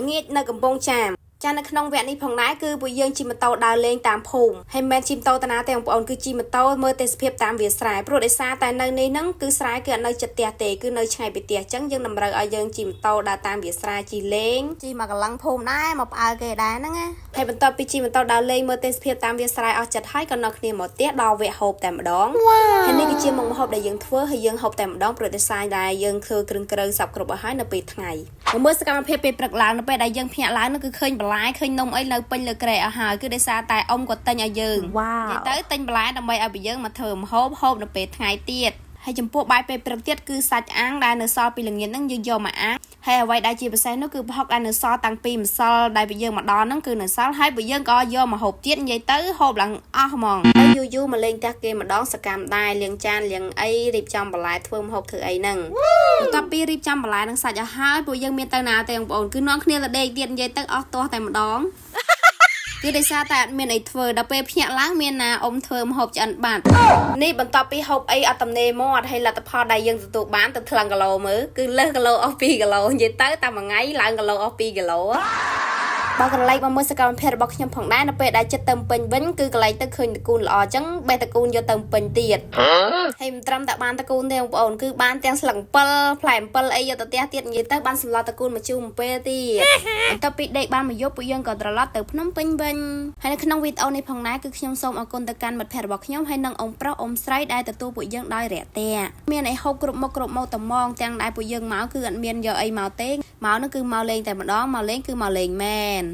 ងាកនៅកំពង់ចាមចានៅក្នុងវគ្គនេះផងដែរគឺពួកយើងជិះម៉ូតូដើរលេងតាមភូមិហើយមិនមែនជិះម៉ូតូតាណាទេបងប្អូនគឺជិះម៉ូតូមើលទេសភាពតាមវាលស្រែព្រោះដោយសារតែនៅនេះហ្នឹងគឺស្រែគឺអត់នៅជិតផ្ទះទេគឺនៅឆ្ងាយពីផ្ទះអញ្ចឹងយើងតម្រូវឲ្យយើងជិះម៉ូតូដើរតាមវាលស្រែជិះលេងជិះមកកន្លងភូមិដែរមកផ្អើលគេដែរហ្នឹងណាហើយបន្ទាប់ពីជិះម៉ូតូដើរលេងមើលទេសភាពតាមវាលស្រែអស់ចិត្តហើយក៏នៅគ្នាមកផ្ទះដល់វគ្គហូបតែម្ដងហើយនេះគឺជាមុខម្ហូបដែលយើងធ្វើហើយយើងហូបតែម្ដងព្រោះដោយសារតែយើងធ្វើគ្រឿងក្រៅសពគ្រប់អស់ហើយនៅពេលថ្ងៃមកមើលសកម្មភាពពេលព្រឹកឡើងនៅពេលដែលយើងភ្ញាក់ឡើងនោះគឺឃើញបន្លែឃើញនំអីនៅពេញលើក្រែអស់ហើយគឺដោយសារតែអ៊ំក៏ទិញឲ្យយើងនិយាយទៅទិញបន្លែដើម្បីឲ្យយើងមកធ្វើម្ហូបហូបនៅពេលថ្ងៃទៀតហើយចំពោះបាយពេលព្រឹកទៀតគឺសាច់អាំងដែលនៅសល់ពីល្ងាចហ្នឹងយើងយកមកអាំងហើយអ្វីដែលជាពិសេសនោះគឺប្រហុកដែលនៅសល់តាំងពីម្សិលដែលយើងមកដល់ហ្នឹងគឺនៅសល់ហើយបើយើងក៏យកមកហូបទៀតនិយាយទៅហូបឡើងអស់ហ្មងហើយយូរមកលេងផ្ទះគេម្ដងសកម្មដែរលាងចានលាងអីរៀបចំបន្លែធ្វើម្ហូបធ្វើអីហ្នឹងបន្ទាប់ពីរៀបចំបន្លែនឹងសាច់ឲ្យហើយពួកយើងមានទៅណាទេបងប្អូនគឺនាំគ្នាទៅដេកទៀតនិយាយទៅអស់ទាស់តែម្ដងគឺដោយសារតែអត់មានអីធ្វើដល់ពេលភ្ញាក់ឡើងមានណាអ៊ំធ្វើម្ហូបឆ្អិនបាត់នេះបន្ទាប់ពីហូបអីអត់តំណេមាត់ហើយលទ្ធផលដែលយើងទទួលបានទៅថ្លឹងគីឡូមើលគឺលើសគីឡូអស់2គីឡូនិយាយទៅតែមួយថ្ងៃឡើងគីឡូអស់2គីឡូបើកន្លែងមកមើលសកម្មភាពរបស់ខ្ញុំផងដែរនៅពេលដែលចិត្តទៅពេញវិញគឺកន្លែងទៅឃើញតកូនល្អអញ្ចឹងបេះតកូនយកទៅពេញទៀតហើយមិនត្រឹមតែបានតកូនទេបងប្អូនគឺបានទាំងស្លឹកអំពិលផ្លែអំពិលអីយកទៅផ្ទះទៀតនិយាយទៅបានសម្លតកូនមកជូរមួយពេលទៀតបន្ទាប់ពីដេកបានមួយយប់ពួកយើងក៏ត្រឡប់ទៅភ្នំពេញវិញហើយនៅក្នុងវីដេអូនេះផងដែរគឺខ្ញុំសូមអរគុណទៅកាន់មិត្តភ័ក្តិរបស់ខ្ញុំហើយនិងអ៊ំប្រុសអ៊ំស្រីដែលទទួលពួកយើងដោយរាក់ទាក់មានអីហូបគ្រប់មុខគ្រប់ម៉ោតំងទាំងដែលពួកយើងមកគឺអត់មានយកអីមកទេមកនោះគឺមកលេងតែម្ដងមកលេងគឺមកលេងមែន